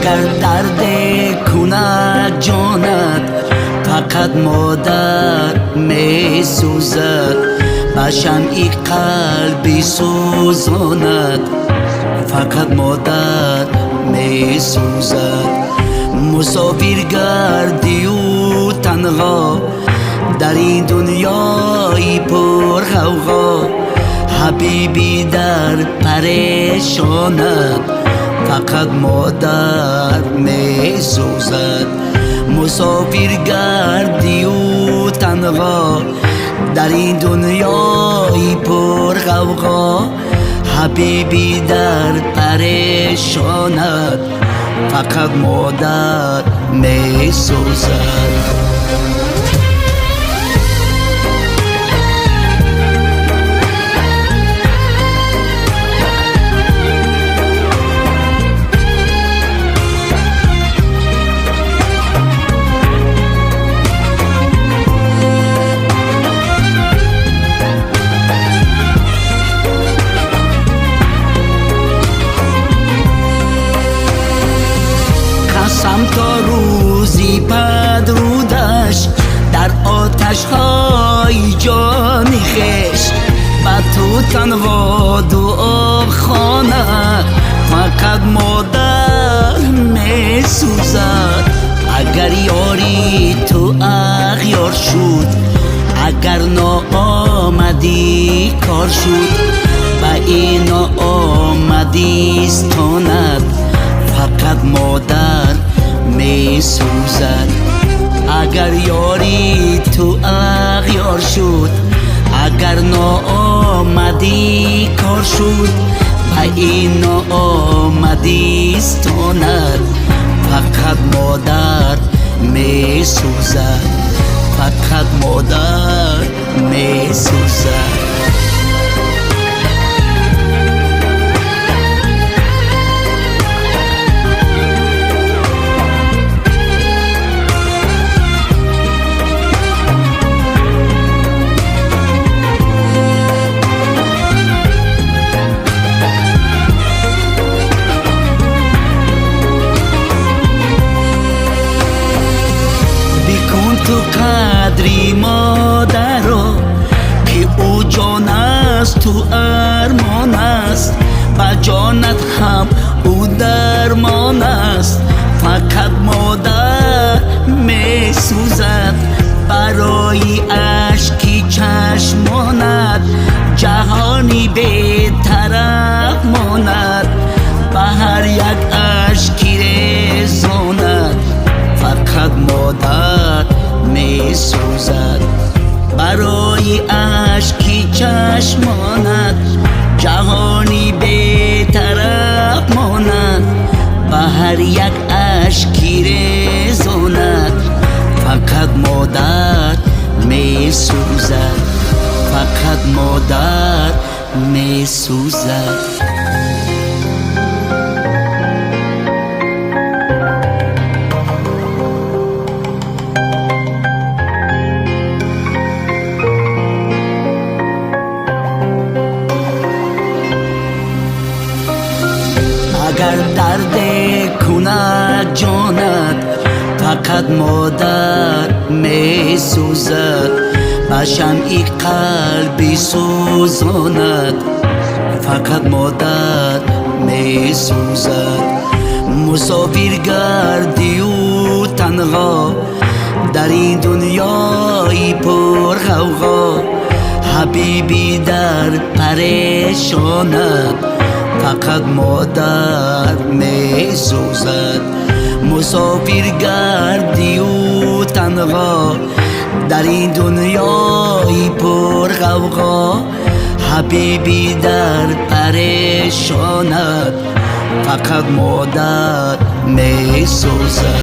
اگر درد کند جانت فقط مادر می سوزد و شمعی قلبی سوزاند فقط مادر می سوزد مسافر گردی و تنها در این دنیای پر غوغا حبیبی در پریشانت فقط مادر می سوزد مسافر گردی و تنها در این دنیای پر غوغا حبیبی در پریشانت فقط مادر می سوزد قسم تا روزی بدرودش در آتش های جان خویش و تو تنها دعا خانه فقط مادر می سوزد اگر یاری تو اغیار شد اگر ناآمدی کار شد و این ناآمدی ستاند فقط مادر می سوزد اگر یاری تو اغیار شد اگر ناآمدی کار شد و این ناآمدی ستاند فقط مادر می سوزد فقط مادر می سوزد تو قدری مادر را که او جان است تو ارمان است و جانت هم او درمان است فقط مادر می سوزد برای اشکی چشمانت جهانی به طرف ماند و هر یک اشکی رزاند فقط مادر می سوزد برای اشکی چشمانت جهانی به طرف ماند و هر یک اشکی رزاند فقط مادر می سوزد فقط مادر می سوزد اگر درد کند جانت فقط مادر می سوزد و شمعی قلبی سوزاند فقط مادر می سوزد مسافر گردی و تنها در این دنیای پر غوغا حبیبی در پریشانت فقط مادر می سوزد مسافر گردی و تنها در این دنیای پر غوغا حبیبی در پریشانت فقط مادر می سوزد